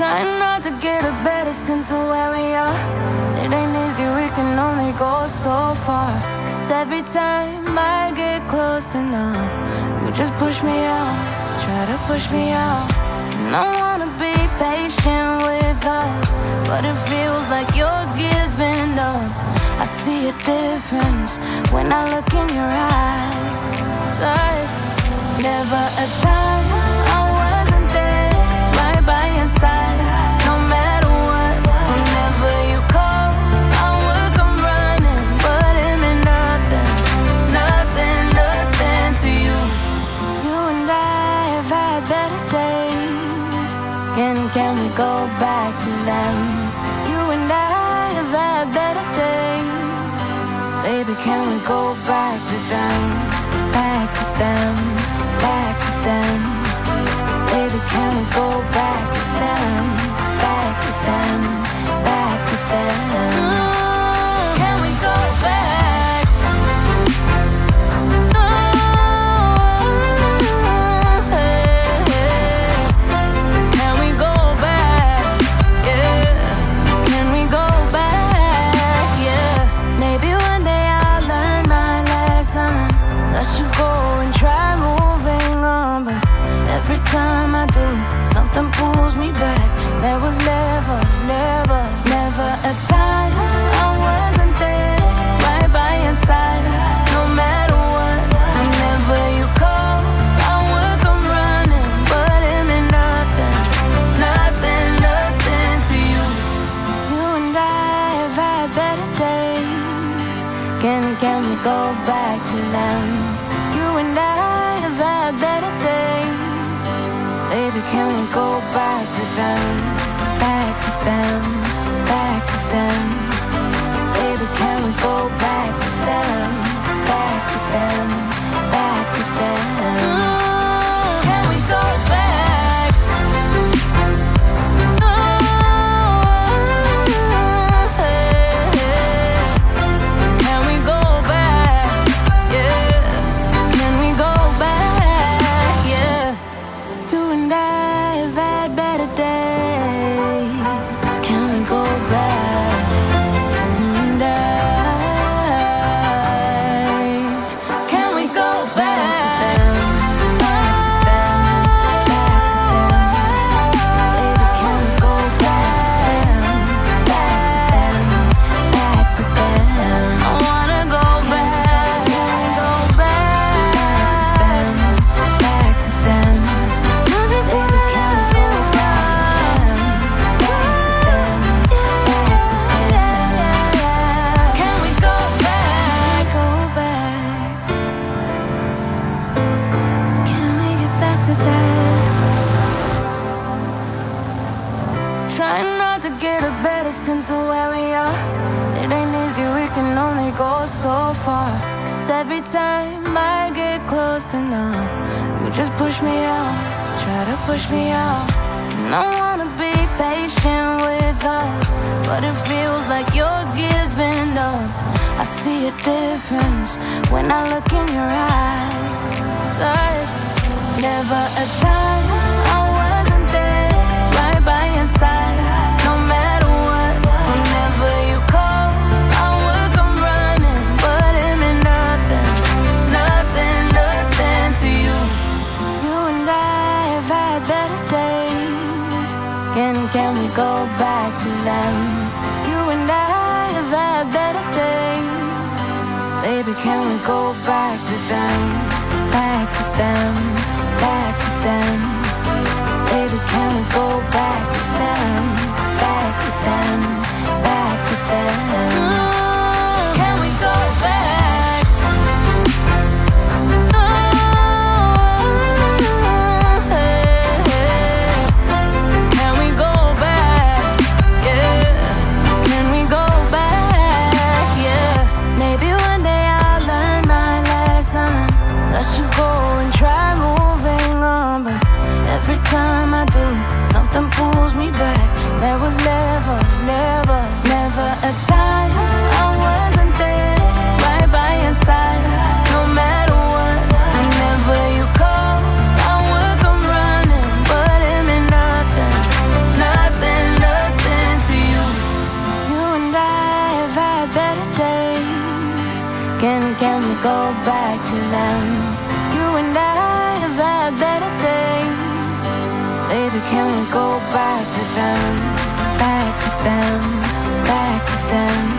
Trying not to get a better sense of where we are. It ain't easy, we can only go so far. Cause every time I get close enough, you just push me out, try to push me out. And I wanna be patient with us, but it feels like you're giving up. I see a difference when I look in your eyes. Never a time I wasn't there, right by your side. No matter what, whenever you call, I would come running. But it meant nothing, nothing, nothing to you. You and I have had better days. Can we go back to them? You and I have had better days. Baby, can we go back to them? Back to them, back to them. Baby, can we go back to them? Back to them, back to them. Can we go back? Can we go back? Yeah. Can we go back? Yeah. Maybe one day I'll learn my lesson. Let you go and try moving on, but every time I do, something pulls me back. There was never, never, never a time I wasn't there, right by your side. No matter what, whenever you call, I would come running. But it meant nothing, nothing, nothing to you. You and I have had better days. Can we go back to them? You and I have had better days. Baby, can we go back to them? Back to them, back to them. Baby, can we go back to them? Back to them, back to them. Can we go back? Can we go back? Yeah. Can we go back? Yeah. You and I have had better days. Can we go back? You and I. Can we go back? Back to them, back to them. Baby, can we go back? Back to them, back to them. I wanna go back. Can we go back? Back to them, back to them. You just see the kind of go back. Back to them, back to them. Can we go back? Go back. Can we get back to that? Trying not to get a better sense of where we are. It ain't easy, we can only go so far. Cause every time I get close enough, you just push me out, try to push me out. And I wanna be patient with us, but it feels like you're giving up. I see a difference when I look in your eyes. Never a time I wasn't there, right by your side. No matter what, whenever you call, I would come running. But it meant nothing, nothing, nothing to you. You and I have had better days. Can we go back to them? You and I have had better days. Baby, can we go back to them? Back to them, back to them. Baby, can we go back to them? Back to them, back to them. Can we go back? Can we go back? Yeah. Can we go back? Yeah. Maybe one day I'll learn my lesson. Let you go and try moving on, but every time I do, something pulls me back. There was never, never, never a time I wasn't there, right by your side. No matter what, whenever you call, I would come running. But it meant nothing, nothing. we go back to them? You and I have had better days. Baby, can we go back to them? Back to them, back to them.